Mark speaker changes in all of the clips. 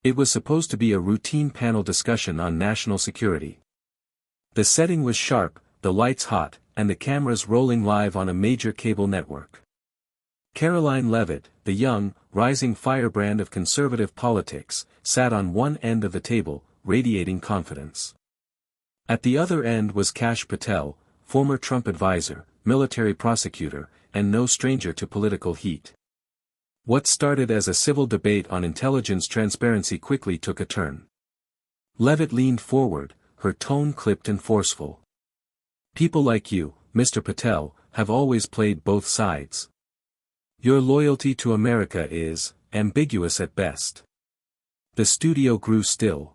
Speaker 1: It was supposed to be a routine panel discussion on national security. The setting was sharp, the lights hot, and the cameras rolling live on a major cable network. Karoline Leavitt, the young, rising firebrand of conservative politics, sat on one end of the table, radiating confidence. At the other end was Kash Patel, former Trump advisor, military prosecutor, and no stranger to political heat. What started as a civil debate on intelligence transparency quickly took a turn. Leavitt leaned forward, her tone clipped and forceful. People like you, Mr. Patel, have always played both sides. Your loyalty to America is ambiguous at best. The studio grew still.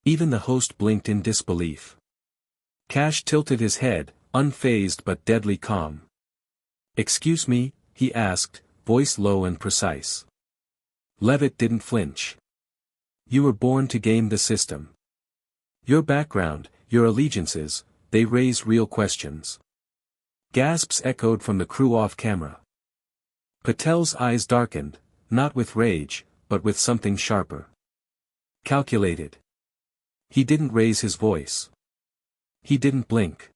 Speaker 1: Even the host blinked in disbelief. Kash tilted his head, unfazed but deadly calm. "Excuse me?" he asked, voice low and precise. Leavitt didn't flinch. "You were born to game the system. Your background, your allegiances, they raise real questions." Gasps echoed from the crew off camera. Patel's eyes darkened, not with rage, but with something sharper. Calculated. He didn't raise his voice. He didn't blink.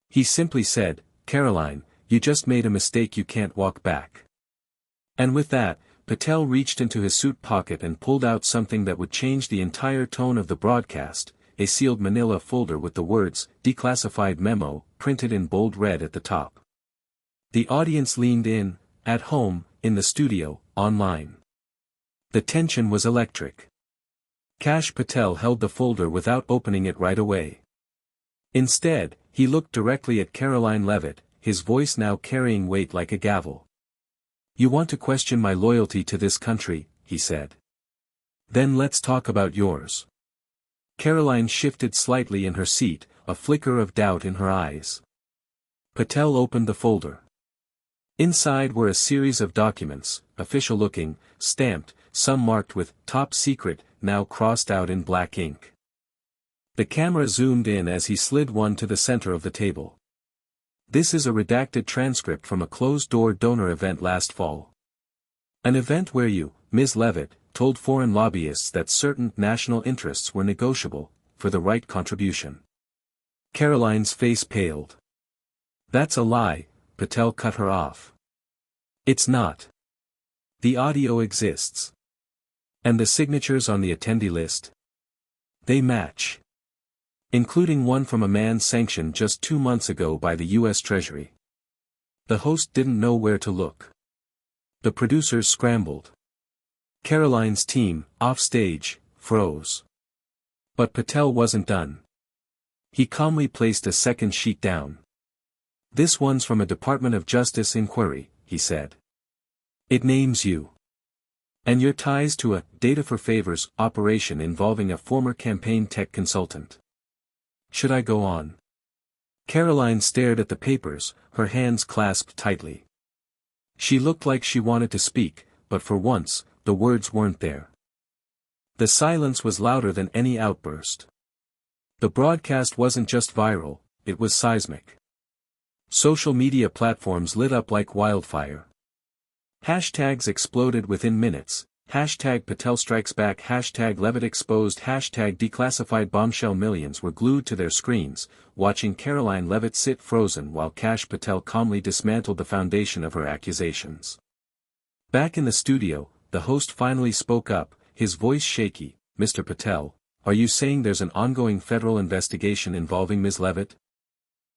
Speaker 1: He simply said, "Karoline, you just made a mistake you can't walk back." And with that, Patel reached into his suit pocket and pulled out something that would change the entire tone of the broadcast, a sealed manila folder with the words, "Declassified Memo," printed in bold red at the top. The audience leaned in, at home, in the studio, online. The tension was electric. Kash Patel held the folder without opening it right away. Instead, he looked directly at Karoline Leavitt, his voice now carrying weight like a gavel. "You want to question my loyalty to this country," he said. "Then let's talk about yours." Karoline shifted slightly in her seat, a flicker of doubt in her eyes. Patel opened the folder. Inside were a series of documents, official-looking, stamped, some marked with "Top Secret," now crossed out in black ink. The camera zoomed in as he slid one to the center of the table. "This is a redacted transcript from a closed-door donor event last fall. An event where you, Ms. Leavitt, told foreign lobbyists that certain national interests were negotiable, for the right contribution." Karoline's face paled. "That's a lie," Patel cut her off. "It's not. The audio exists. And the signatures on the attendee list? They match. Including one from a man sanctioned just 2 months ago by the U.S. Treasury." The host didn't know where to look. The producers scrambled. Karoline's team, offstage, froze. But Patel wasn't done. He calmly placed a second sheet down. "This one's from a Department of Justice inquiry," he said. "It names you. And your ties to a data for favors operation involving a former campaign tech consultant. Should I go on?" Karoline stared at the papers, her hands clasped tightly. She looked like she wanted to speak, but for once, the words weren't there. The silence was louder than any outburst. The broadcast wasn't just viral, it was seismic. Social media platforms lit up like wildfire. Hashtags exploded within minutes, hashtag Patel strikes back, hashtag Leavitt exposed, hashtag declassified bombshell. Millions were glued to their screens, watching Karoline Leavitt sit frozen while Kash Patel calmly dismantled the foundation of her accusations. Back in the studio, the host finally spoke up, his voice shaky. "Mr. Patel, are you saying there's an ongoing federal investigation involving Ms. Leavitt?"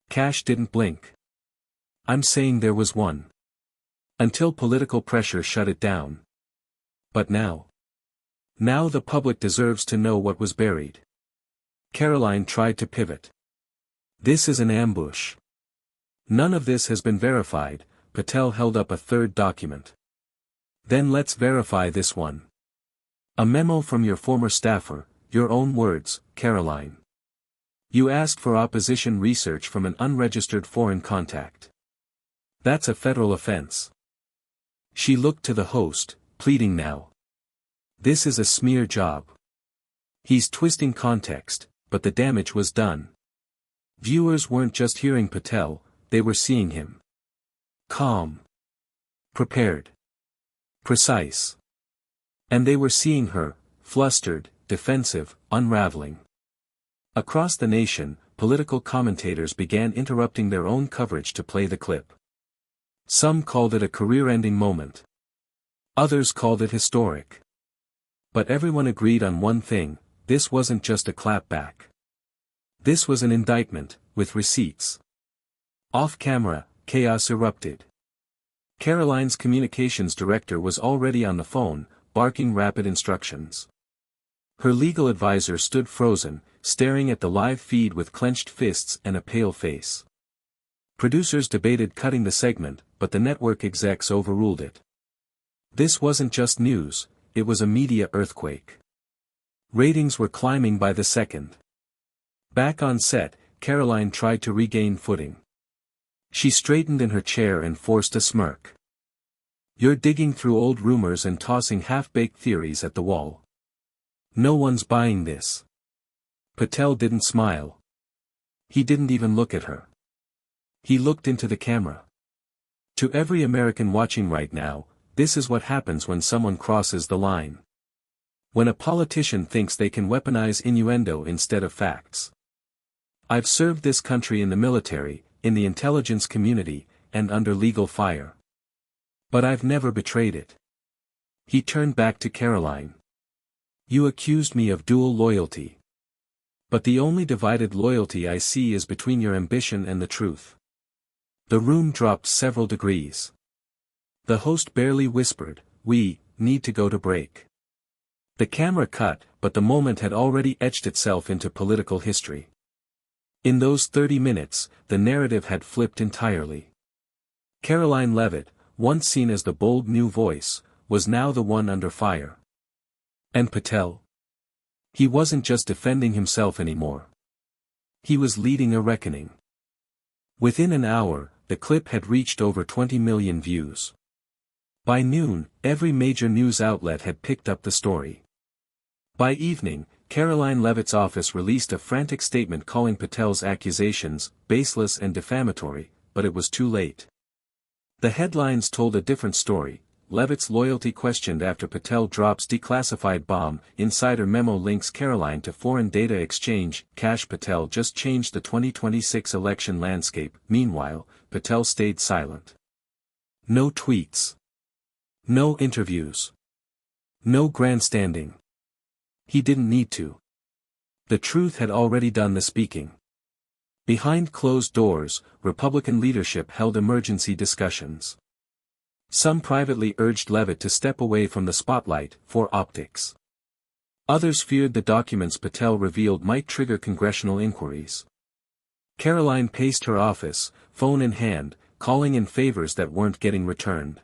Speaker 1: Kash didn't blink. "I'm saying there was one. Until political pressure shut it down. But now the public deserves to know what was buried." Karoline tried to pivot. "This is an ambush. None of this has been verified." Patel held up a third document. "Then let's verify this one. A memo from your former staffer, your own words, Karoline. You asked for opposition research from an unregistered foreign contact. That's a federal offense." She looked to the host, pleading now. "This is a smear job. He's twisting context, but the damage was done." Viewers weren't just hearing Patel, they were seeing him. Calm. Prepared. Precise. And they were seeing her, flustered, defensive, unraveling. Across the nation, political commentators began interrupting their own coverage to play the clip. Some called it a career-ending moment. Others called it historic. But everyone agreed on one thing: this wasn't just a clapback. This was an indictment, with receipts. Off camera, chaos erupted. Karoline's communications director was already on the phone, barking rapid instructions. Her legal advisor stood frozen, staring at the live feed with clenched fists and a pale face. Producers debated cutting the segment, but the network execs overruled it. This wasn't just news, it was a media earthquake. Ratings were climbing by the second. Back on set, Karoline tried to regain footing. She straightened in her chair and forced a smirk. "You're digging through old rumors and tossing half-baked theories at the wall. No one's buying this." Patel didn't smile. He didn't even look at her. He looked into the camera. To every American watching right now, this is what happens when someone crosses the line. When a politician thinks they can weaponize innuendo instead of facts. I've served this country in the military, in the intelligence community, and under legal fire. But I've never betrayed it. He turned back to Karoline. "You accused me of dual loyalty. But the only divided loyalty I see is between your ambition and the truth." The room dropped several degrees. The host barely whispered, "We need to go to break." The camera cut, but the moment had already etched itself into political history. In those 30 minutes, the narrative had flipped entirely. Karoline Leavitt, once seen as the bold new voice, was now the one under fire. And Patel? He wasn't just defending himself anymore. He was leading a reckoning. Within an hour, the clip had reached over 20 million views. By noon, every major news outlet had picked up the story. By evening, Karoline Leavitt's office released a frantic statement calling Patel's accusations baseless and defamatory, but it was too late. The headlines told a different story: Leavitt's loyalty questioned after Patel drops declassified bomb, insider memo links Karoline to foreign data exchange. Kash Patel just changed the 2026 election landscape. Meanwhile, Patel stayed silent. No tweets. No interviews. No grandstanding. He didn't need to. The truth had already done the speaking. Behind closed doors, Republican leadership held emergency discussions. Some privately urged Leavitt to step away from the spotlight, for optics. Others feared the documents Patel revealed might trigger congressional inquiries. Karoline paced her office, phone in hand, calling in favors that weren't getting returned.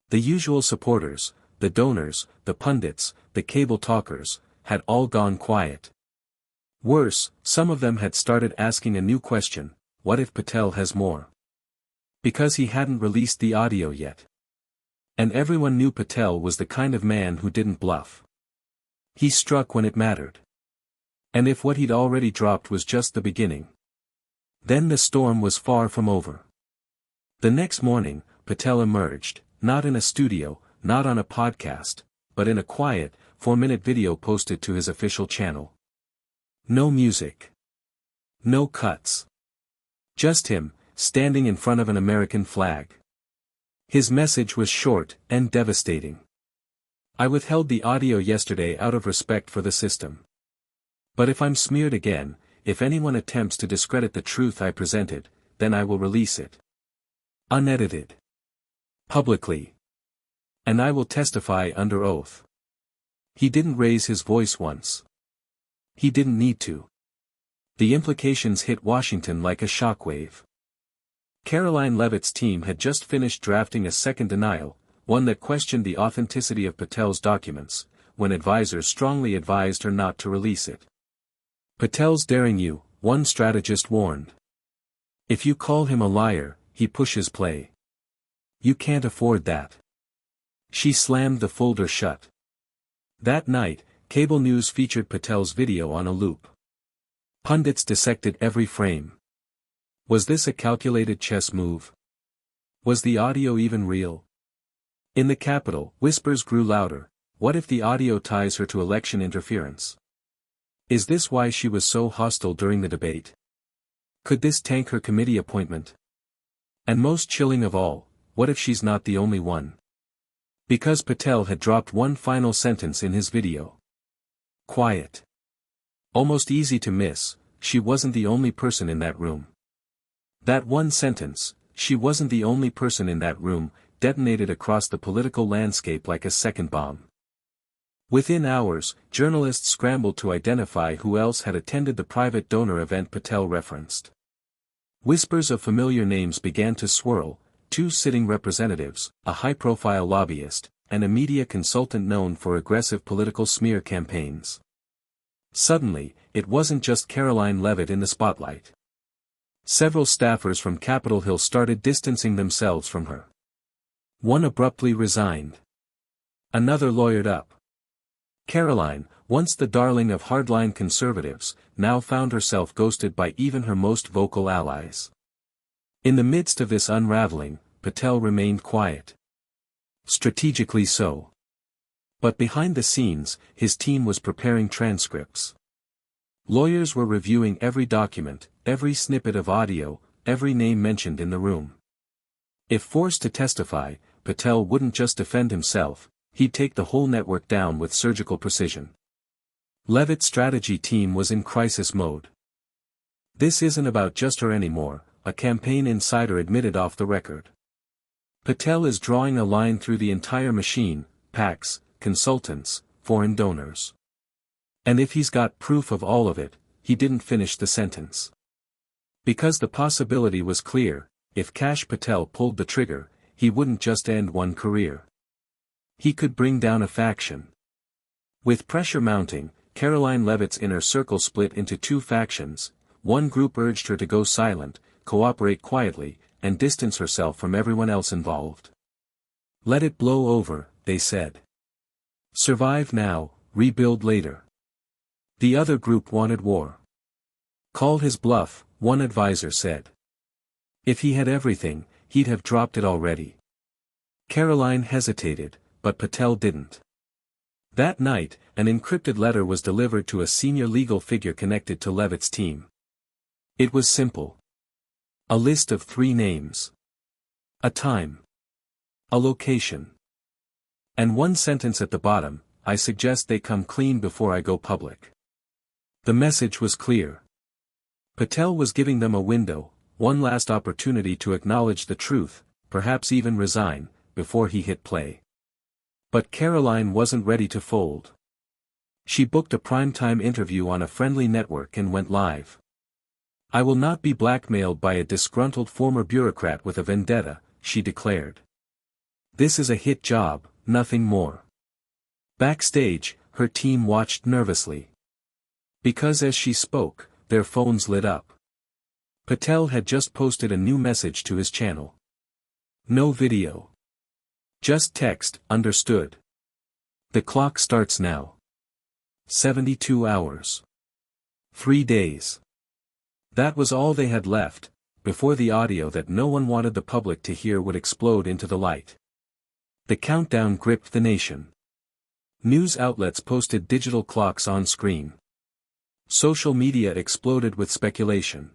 Speaker 1: The usual supporters, the donors, the pundits, the cable talkers, had all gone quiet. Worse, some of them had started asking a new question: what if Patel has more? Because he hadn't released the audio yet. And everyone knew Patel was the kind of man who didn't bluff. He struck when it mattered. And if what he'd already dropped was just the beginning, then the storm was far from over. The next morning, Patel emerged, not in a studio, not on a podcast, but in a quiet, 4-minute video posted to his official channel. No music. No cuts. Just him, standing in front of an American flag. His message was short and devastating. "I withheld the audio yesterday out of respect for the system. But if I'm smeared again, if anyone attempts to discredit the truth I presented, then I will release it. Unedited. Publicly. And I will testify under oath." He didn't raise his voice once. He didn't need to. The implications hit Washington like a shockwave. Karoline Leavitt's team had just finished drafting a second denial, one that questioned the authenticity of Patel's documents, when advisors strongly advised her not to release it. "Patel's daring you," one strategist warned. "If you call him a liar, he pushes play. You can't afford that." She slammed the folder shut. That night, cable news featured Patel's video on a loop. Pundits dissected every frame. Was this a calculated chess move? Was the audio even real? In the Capitol, whispers grew louder: what if the audio ties her to election interference? Is this why she was so hostile during the debate? Could this tank her committee appointment? And most chilling of all, what if she's not the only one? Because Patel had dropped one final sentence in his video. Quiet. Almost easy to miss, she wasn't the only person in that room. That one sentence, she wasn't the only person in that room, detonated across the political landscape like a second bomb. Within hours, journalists scrambled to identify who else had attended the private donor event Patel referenced. Whispers of familiar names began to swirl: 2 sitting representatives, a high-profile lobbyist, and a media consultant known for aggressive political smear campaigns. Suddenly, it wasn't just Karoline Leavitt in the spotlight. Several staffers from Capitol Hill started distancing themselves from her. One abruptly resigned. Another lawyered up. Karoline, once the darling of hardline conservatives, now found herself ghosted by even her most vocal allies. In the midst of this unraveling, Patel remained quiet. Strategically so. But behind the scenes, his team was preparing transcripts. Lawyers were reviewing every document, every snippet of audio, every name mentioned in the room. If forced to testify, Patel wouldn't just defend himself, he'd take the whole network down with surgical precision. Leavitt's strategy team was in crisis mode. This isn't about just her anymore, a campaign insider admitted off the record. Patel is drawing a line through the entire machine: PACs, consultants, foreign donors. And if he's got proof of all of it, he didn't finish the sentence. Because the possibility was clear: if Kash Patel pulled the trigger, he wouldn't just end one career. He could bring down a faction. With pressure mounting, Karoline Leavitt's inner circle split into 2 factions. One group urged her to go silent, cooperate quietly, and distance herself from everyone else involved. Let it blow over, they said. Survive now, rebuild later. The other group wanted war. Call his bluff, one advisor said. If he had everything, he'd have dropped it already. Karoline hesitated, but Patel didn't. That night, an encrypted letter was delivered to a senior legal figure connected to Leavitt's team. It was simple. A list of 3 names. A time. A location. And one sentence at the bottom: I suggest they come clean before I go public. The message was clear. Patel was giving them a window, one last opportunity to acknowledge the truth, perhaps even resign, before he hit play. But Karoline wasn't ready to fold. She booked a primetime interview on a friendly network and went live. I will not be blackmailed by a disgruntled former bureaucrat with a vendetta, she declared. This is a hit job, nothing more. Backstage, her team watched nervously. Because as she spoke, their phones lit up. Patel had just posted a new message to his channel. No video. Just text: understood. The clock starts now. 72 hours. 3 days. That was all they had left, before the audio that no one wanted the public to hear would explode into the light. The countdown gripped the nation. News outlets posted digital clocks on screen. Social media exploded with speculation.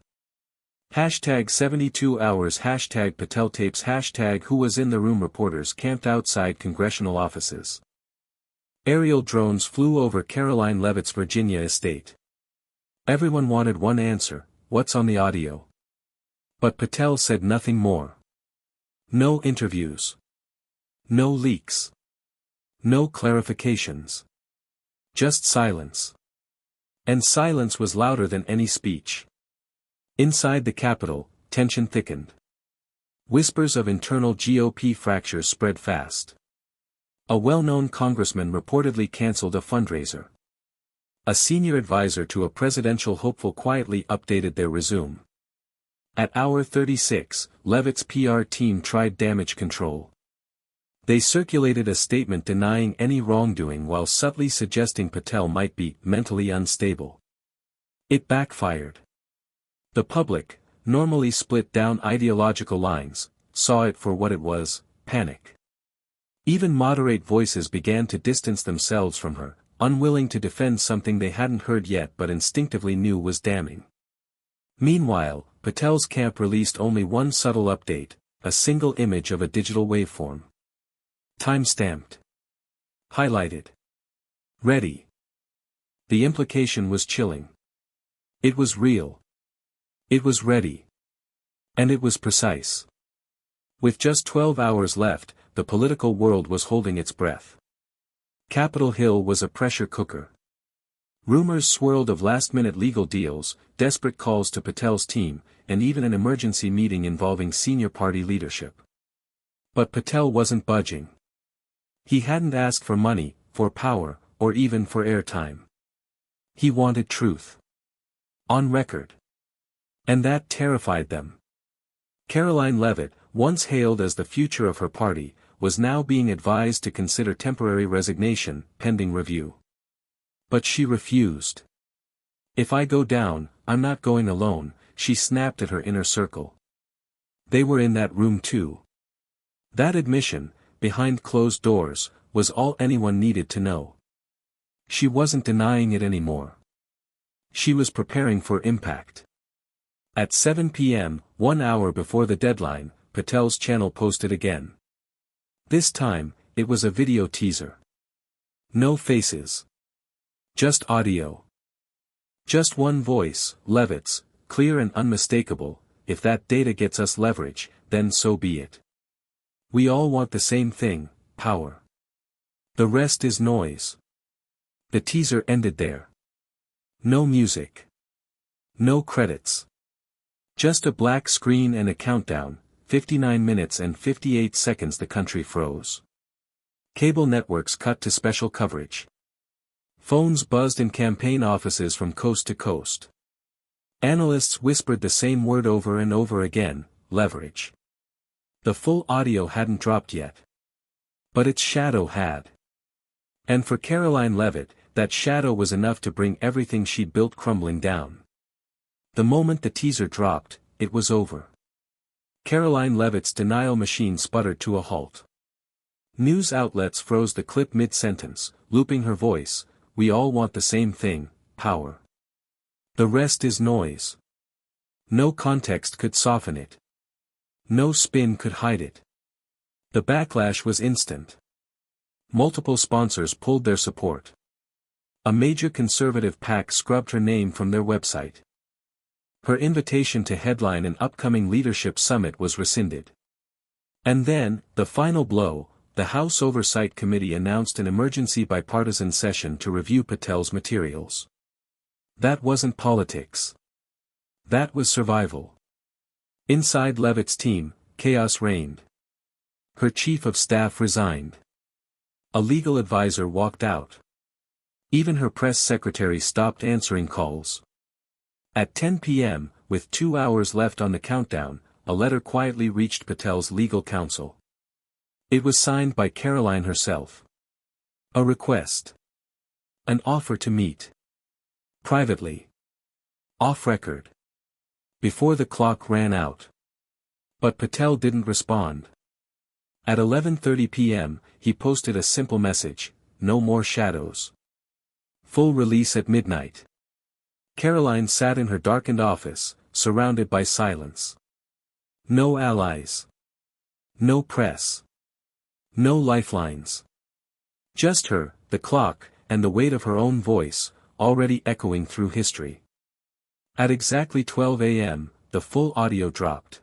Speaker 1: Hashtag 72 hours, hashtag Patel tapes, hashtag who was in the room. Reporters camped outside congressional offices. Aerial drones flew over Karoline Leavitt's Virginia estate. Everyone wanted one answer: what's on the audio? But Patel said nothing more. No interviews. No leaks. No clarifications. Just silence. And silence was louder than any speech. Inside the Capitol, tension thickened. Whispers of internal GOP fractures spread fast. A well-known congressman reportedly canceled a fundraiser. A senior advisor to a presidential hopeful quietly updated their resume. At hour 36, Leavitt's PR team tried damage control. They circulated a statement denying any wrongdoing while subtly suggesting Patel might be mentally unstable. It backfired. The public, normally split down ideological lines, saw it for what it was: panic. Even moderate voices began to distance themselves from her, unwilling to defend something they hadn't heard yet but instinctively knew was damning. Meanwhile, Patel's camp released only one subtle update, a single image of a digital waveform. Time-stamped. Highlighted. Ready. The implication was chilling. It was real. It was ready. And it was precise. With just 12 hours left, the political world was holding its breath. Capitol Hill was a pressure cooker. Rumors swirled of last-minute legal deals, desperate calls to Patel's team, and even an emergency meeting involving senior party leadership. But Patel wasn't budging. He hadn't asked for money, for power, or even for airtime. He wanted truth. On record. And that terrified them. Karoline Leavitt, once hailed as the future of her party, was now being advised to consider temporary resignation, pending review. But she refused. "If I go down, I'm not going alone," she snapped at her inner circle. They were in that room too. That admission, behind closed doors, was all anyone needed to know. She wasn't denying it anymore. She was preparing for impact. At 7 p.m., 1 hour before the deadline, Patel's channel posted again. This time, it was a video teaser. No faces. Just audio. Just one voice, Leavitt's, clear and unmistakable. "If that data gets us leverage, then so be it. We all want the same thing, power. The rest is noise." The teaser ended there. No music. No credits. Just a black screen and a countdown, 59 minutes and 58 seconds. The country froze. Cable networks cut to special coverage. Phones buzzed in campaign offices from coast to coast. Analysts whispered the same word over and over again, leverage. The full audio hadn't dropped yet. But its shadow had. And for Karoline Leavitt, that shadow was enough to bring everything she'd built crumbling down. The moment the teaser dropped, it was over. Karoline Leavitt's denial machine sputtered to a halt. News outlets froze the clip mid-sentence, looping her voice, "We all want the same thing, power. The rest is noise." No context could soften it. No spin could hide it. The backlash was instant. Multiple sponsors pulled their support. A major conservative PAC scrubbed her name from their website. Her invitation to headline an upcoming leadership summit was rescinded. And then, the final blow, the House Oversight Committee announced an emergency bipartisan session to review Patel's materials. That wasn't politics. That was survival. Inside Leavitt's team, chaos reigned. Her chief of staff resigned. A legal advisor walked out. Even her press secretary stopped answering calls. At 10 p.m., with 2 hours left on the countdown, a letter quietly reached Patel's legal counsel. It was signed by Karoline herself. A request. An offer to meet. Privately. Off record. Before the clock ran out. But Patel didn't respond. At 11:30 p.m., he posted a simple message, "No more shadows. Full release at midnight." Karoline sat in her darkened office, surrounded by silence. No allies. No press. No lifelines. Just her, the clock, and the weight of her own voice, already echoing through history. At exactly 12 a.m., the full audio dropped.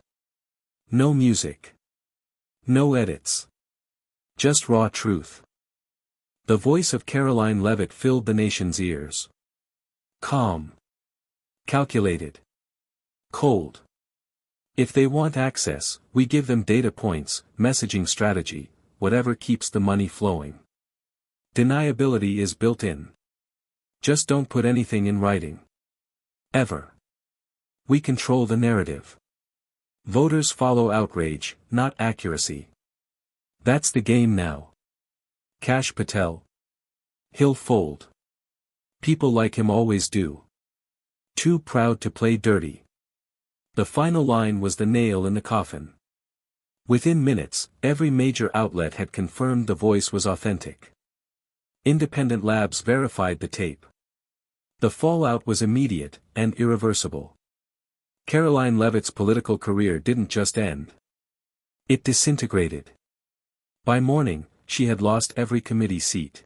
Speaker 1: No music. No edits. Just raw truth. The voice of Karoline Leavitt filled the nation's ears. Calm. Calculated. Cold. "If they want access, we give them data points, messaging strategy, whatever keeps the money flowing. Deniability is built in. Just don't put anything in writing. Ever. We control the narrative. Voters follow outrage, not accuracy. That's the game now. Kash Patel. He'll fold. People like him always do. Too proud to play dirty." The final line was the nail in the coffin. Within minutes, every major outlet had confirmed the voice was authentic. Independent labs verified the tape. The fallout was immediate and irreversible. Karoline Leavitt's political career didn't just end. It disintegrated. By morning, she had lost every committee seat.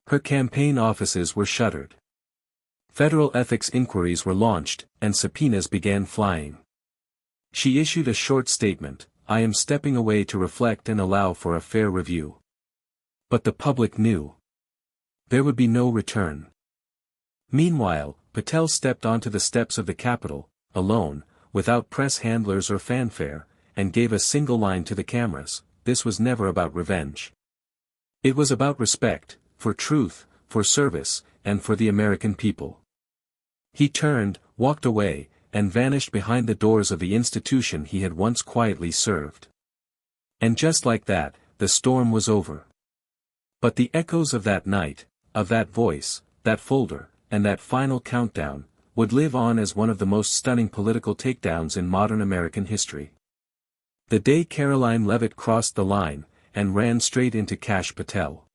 Speaker 1: Her campaign offices were shuttered. Federal ethics inquiries were launched, and subpoenas began flying. She issued a short statement: "I am stepping away to reflect and allow for a fair review." But the public knew. There would be no return. Meanwhile, Patel stepped onto the steps of the Capitol, alone, without press handlers or fanfare, and gave a single line to the cameras: "This was never about revenge. It was about respect, for truth, for service, and for the American people." He turned, walked away, and vanished behind the doors of the institution he had once quietly served. And just like that, the storm was over. But the echoes of that night, of that voice, that folder, and that final countdown, would live on as one of the most stunning political takedowns in modern American history. The day Karoline Leavitt crossed the line, and ran straight into Kash Patel.